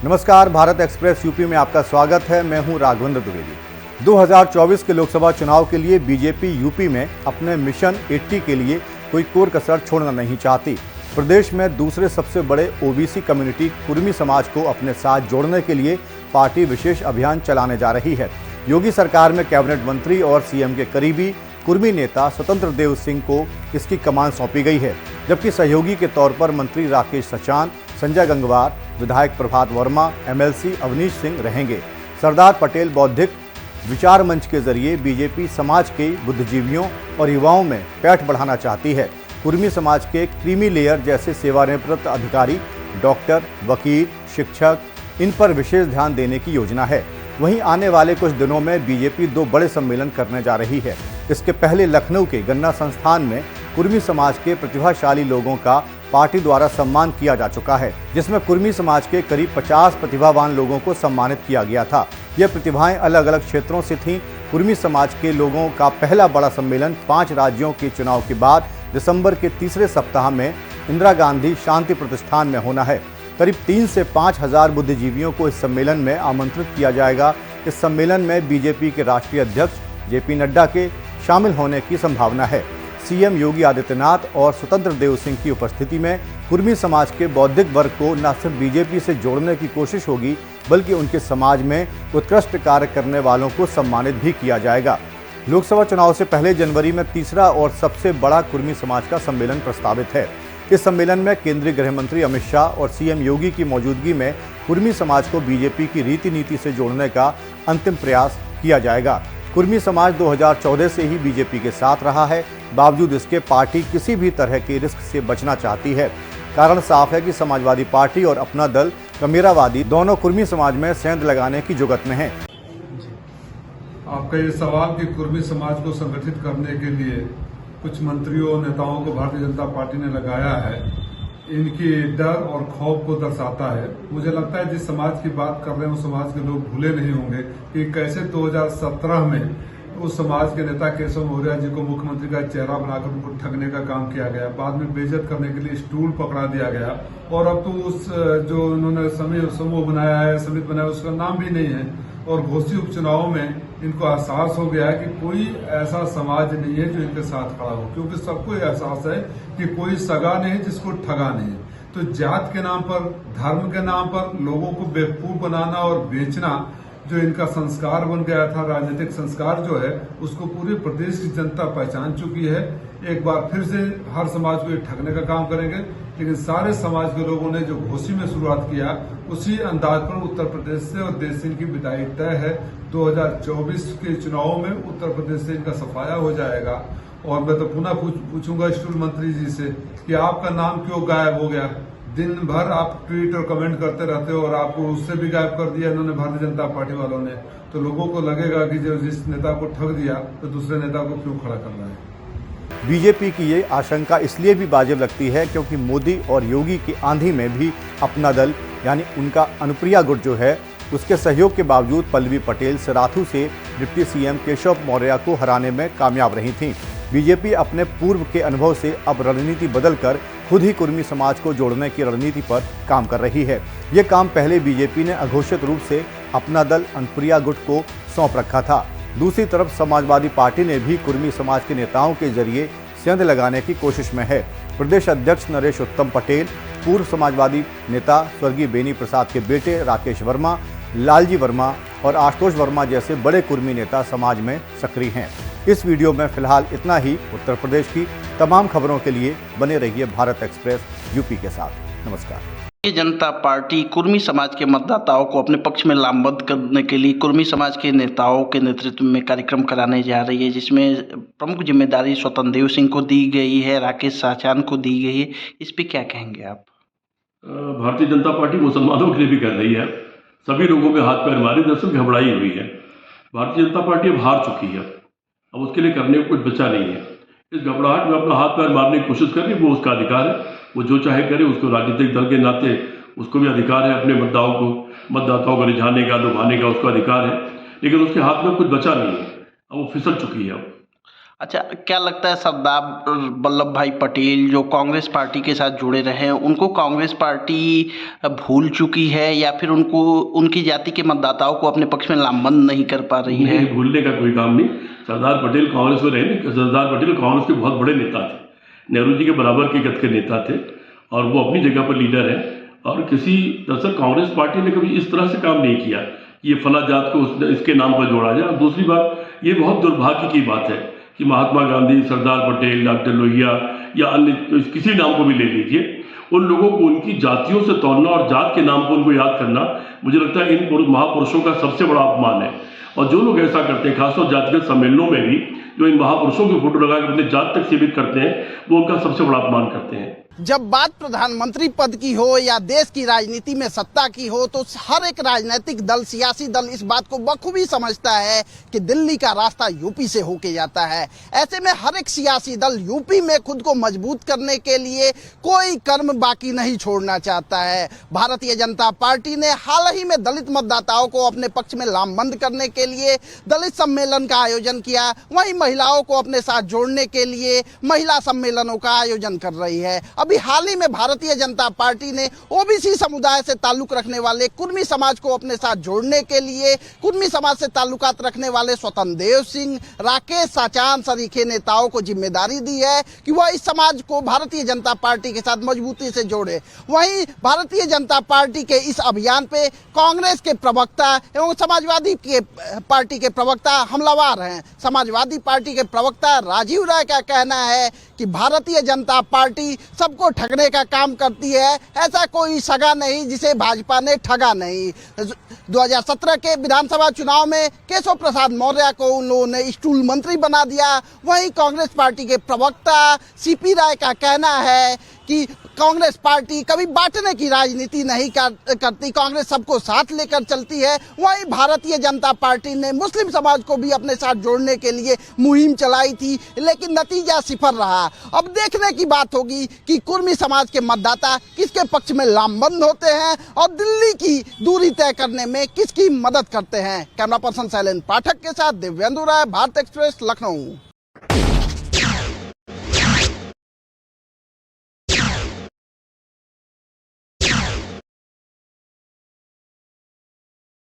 नमस्कार, Bharat express UP में आपका स्वागत है। मैं हूं राघवेंद्र द्विवेदी। 2024 के लोकसभा चुनाव के लिए बीजेपी यूपी में अपने मिशन 80 के लिए कोई कोर कसर छोड़ना नहीं चाहती। प्रदेश में दूसरे सबसे बड़े ओबीसी कम्युनिटी कुर्मी समाज को अपने साथ जोड़ने के लिए पार्टी विशेष अभियान चलाने जा रही है। योगी सरकार में कैबिनेट मंत्री और सीएम के करीबी कुर्मी नेता स्वतंत्र देव सिंह को इसकी कमान सौंपी गई है, जबकि सहयोगी के तौर पर मंत्री राकेश सचान, संजय गंगवार, विधायक प्रभात वर्मा, एमएलसी अवनीश सिंह रहेंगे। सरदार पटेल बौद्धिक विचार मंच के जरिए बीजेपी समाज के बुद्धिजीवियों और युवाओं में पैठ बढ़ाना चाहती है। कुर्मी समाज के क्रीमी लेयर जैसे सेवानिवृत्त अधिकारी, डॉक्टर, वकील, शिक्षक, इन पर विशेष ध्यान देने की योजना है। वहीं आने वाले कुछ दिनों में बीजेपी 2 बड़े सम्मेलन करने जा रही है। इसके पहले लखनऊ के गन्ना संस्थान में कुर्मी समाज के प्रतिभाशाली लोगों का पार्टी द्वारा सम्मान किया जा चुका है, जिसमें कुर्मी समाज के करीब 50 प्रतिभावान लोगों को सम्मानित किया गया था। ये प्रतिभाएं अलग अलग क्षेत्रों से थीं। कुर्मी समाज के लोगों का पहला बड़ा सम्मेलन 5 राज्यों के चुनाव के बाद दिसंबर के तीसरे सप्ताह में इंदिरा गांधी शांति प्रतिष्ठान में होना है। करीब 3 से 5 हजार बुद्धिजीवियों को इस सम्मेलन में आमंत्रित किया जाएगा। इस सम्मेलन में बीजेपी के राष्ट्रीय अध्यक्ष जेपी नड्डा के शामिल होने की संभावना है। सीएम योगी आदित्यनाथ और स्वतंत्र देव सिंह की उपस्थिति में कुर्मी समाज के बौद्धिक वर्ग को न सिर्फ बीजेपी से जोड़ने की कोशिश होगी, बल्कि उनके समाज में उत्कृष्ट कार्य करने वालों को सम्मानित भी किया जाएगा। लोकसभा चुनाव से पहले जनवरी में तीसरा और सबसे बड़ा कुर्मी समाज का सम्मेलन प्रस्तावित है। इस सम्मेलन में केंद्रीय गृह मंत्री अमित शाह और सीएम योगी की मौजूदगी में कुर्मी समाज को बीजेपी की रीति नीति से जोड़ने का अंतिम प्रयास किया जाएगा। कुर्मी समाज 2014 से ही बीजेपी के साथ रहा है। बावजूद इसके पार्टी किसी भी तरह के रिस्क से बचना चाहती है। कारण साफ है कि समाजवादी पार्टी और अपना दल कमेरावादी दोनों कुर्मी समाज में सेंध लगाने की जुगत में हैं। आपका ये सवाल कि कुर्मी समाज को संगठित करने के लिए कुछ मंत्रियों और नेताओं को भारतीय जनता पार्टी ने लगाया है, इनकी डर और खौफ को दर्शाता है। मुझे लगता है जिस समाज की बात कर रहे हैं उस समाज के लोग भूले नहीं होंगे कि कैसे 2017 में उस समाज के नेता केशव मौर्य जी को मुख्यमंत्री का चेहरा बनाकर उनको ठगने का काम किया गया, बाद में बेइज्जत करने के लिए स्टूल पकड़ा दिया गया, और अब तो उस जो उन्होंने समूह बनाया है, समिति बनाया, उसका नाम भी नहीं है। और घोषित उपचुनावों में इनको एहसास हो गया है कि कोई ऐसा समाज नहीं है जो इनके साथ खड़ा हो, क्योंकि सबको एहसास है कि कोई सगा नहीं है जिसको ठगा नहीं है। तो जात के नाम पर, धर्म के नाम पर लोगों को बेवकूफ बनाना और बेचना जो इनका संस्कार बन गया था, राजनीतिक संस्कार जो है, उसको पूरे प्रदेश की जनता पहचान चुकी है। एक बार फिर से हर समाज को ये ठगने का काम करेंगे, लेकिन सारे समाज के लोगों ने जो घोषी में शुरुआत किया उसी अंदाज पर उत्तर प्रदेश से और देश से इनकी विदाई तय है। 2024 के चुनावों में उत्तर प्रदेश से इनका सफाया हो जाएगा। और मैं तो पुनः पूछूंगा स्टूल मंत्री जी से कि आपका नाम क्यों गायब हो गया? दिन भर आप ट्वीट और कमेंट करते रहते हो और आपको उससे भी गायब कर दिया इन्होंने, भारतीय जनता पार्टी वालों ने। तो लोगों को लगेगा कि जो जिस नेता को ठग दिया तो दूसरे नेता को क्यों खड़ा कर रहा है। बीजेपी की ये आशंका इसलिए भी वाजिब लगती है क्योंकि मोदी और योगी की आंधी में भी अपना दल यानी उनका अनुप्रिया गुट जो है, उसके सहयोग के बावजूद पल्लवी पटेल सिराथू से डिप्टी सीएम केशव मौर्य को हराने में कामयाब रही थीं। बीजेपी अपने पूर्व के अनुभव से अब रणनीति बदलकर खुद ही कुर्मी समाज को जोड़ने की रणनीति पर काम कर रही है। ये काम पहले बीजेपी ने अघोषित रूप से अपना दल अनुप्रिया गुट को सौंप रखा था। दूसरी तरफ समाजवादी पार्टी ने भी कुर्मी समाज के नेताओं के जरिए सेंध लगाने की कोशिश में है। प्रदेश अध्यक्ष नरेश उत्तम पटेल, पूर्व समाजवादी नेता स्वर्गीय बेनी प्रसाद के बेटे राकेश वर्मा, लालजी वर्मा और आशुतोष वर्मा जैसे बड़े कुर्मी नेता समाज में सक्रिय हैं। इस वीडियो में फिलहाल इतना ही। उत्तर प्रदेश की तमाम खबरों के लिए बने रहिए भारत एक्सप्रेस यूपी के साथ। नमस्कार। भारतीय जनता पार्टी कुर्मी समाज के मतदाताओं को अपने पक्ष में लामबंद करने के लिए कुर्मी समाज के नेताओं के नेतृत्व में कार्यक्रम कराने जा रही है, जिसमें प्रमुख जिम्मेदारी स्वतंत्र देव सिंह को दी गई है, राकेश सचान को दी गई है। इस पे क्या कहेंगे आप? भारतीय जनता पार्टी मुसलमानों के लिए भी कर रही है। सभी लोगों में हाथ पैर मारे, दरअसल घबराई हुई है। भारतीय जनता पार्टी अब हार चुकी है, अब उसके लिए करने को कुछ बचा नहीं है। इस घबराहट में अपना हाथ पैर मारने की कोशिश करे, वो उसका अधिकार है, वो जो चाहे करे। उसको राजनीतिक दल के नाते उसको भी अधिकार है अपने मतदाताओं को रिझाने का, लुभाने का, उसका अधिकार है। लेकिन उसके हाथ में कुछ बचा नहीं है, अब वो फिसल चुकी है। अच्छा, क्या लगता है सरदार वल्लभ भाई पटेल जो कांग्रेस पार्टी के साथ जुड़े रहे हैं, उनको कांग्रेस पार्टी भूल चुकी है या फिर उनको उनकी जाति के मतदाताओं को अपने पक्ष में लामबंद नहीं कर पा रही है? नहीं, भूलने का कोई काम नहीं। सरदार पटेल कांग्रेस में रहे नहीं, सरदार पटेल कांग्रेस के बहुत बड़े नेता थे, नेहरू जी के बराबर के कद के नेता थे और वो अपनी जगह पर लीडर हैं। और किसी दरअसल कांग्रेस पार्टी ने कभी इस तरह से काम नहीं किया, ये फला जात को इसके नाम पर जोड़ा जाए। और दूसरी बात, ये बहुत दुर्भाग्य की बात है कि महात्मा गांधी, सरदार पटेल, डॉक्टर लोहिया या अन्य किसी नाम को भी ले लीजिए, उन लोगों को उनकी जातियों से तोड़ना और जात के नाम पर उनको याद करना, मुझे लगता है इन महापुरुषों का सबसे बड़ा अपमान है। और जो लोग ऐसा करते हैं, खासतौर जातिगत सम्मेलनों में भी जो इन महापुरुषों की फोटो लगा के अपने जात तक सीमित करते हैं, वो उनका सबसे बड़ा अपमान करते हैं। जब बात प्रधानमंत्री पद की हो या देश की राजनीति में सत्ता की हो तो हर एक राजनीतिक दल, सियासी दल इस बात को बखूबी समझता है कि दिल्ली का रास्ता यूपी से होके जाता है। ऐसे में हर एक सियासी दल यूपी में खुद को मजबूत करने के लिए कोई कर्म बाकी नहीं छोड़ना चाहता है। भारतीय जनता पार्टी ने हाल ही में दलित मतदाताओं को अपने पक्ष में लामबंद करने के लिए दलित सम्मेलन का आयोजन किया, वहीं महिलाओं को अपने साथ जोड़ने के लिए महिला सम्मेलनों का आयोजन कर रही है। अभी हाल ही में भारतीय जनता पार्टी ने ओबीसी समुदाय से ताल्लुक रखने वाले कुर्मी समाज को अपने साथ जोड़ने के लिए कुर्मी समाज से ताल्लुकात रखने वाले स्वतंत्र देव सिंह, राकेश साचान सरीखे नेताओं को जिम्मेदारी दी है कि वह इस समाज को भारतीय जनता पार्टी के साथ मजबूती से जोड़े। वहीं भारतीय जनता पार्टी के इस अभियान पे कांग्रेस के प्रवक्ता एवं समाजवादी के पार्टी के प्रवक्ता हमलावर हैं। समाजवादी पार्टी के प्रवक्ता राजीव राय का कहना है कि भारतीय जनता पार्टी सबको ठगने का काम करती है, ऐसा कोई सगा नहीं जिसे भाजपा ने ठगा नहीं। 2017 के विधानसभा चुनाव में केशव प्रसाद मौर्य को उन लोगों ने स्टूल मंत्री बना दिया। वहीं कांग्रेस पार्टी के प्रवक्ता सीपी राय का कहना है कि कांग्रेस पार्टी कभी बांटने की राजनीति नहीं करती, कांग्रेस सबको साथ लेकर चलती है। वहीं भारतीय जनता पार्टी ने मुस्लिम समाज को भी अपने साथ जोड़ने के लिए मुहिम चलाई थी, लेकिन नतीजा सिफर रहा। अब देखने की बात होगी कि कुर्मी समाज के मतदाता किसके पक्ष में लामबंद होते हैं और दिल्ली की दूरी तय करने में किसकी मदद करते हैं। कैमरा पर्सन शैलेंद्र पाठक के साथ दिव्येंदु राय, भारत एक्सप्रेस, लखनऊ।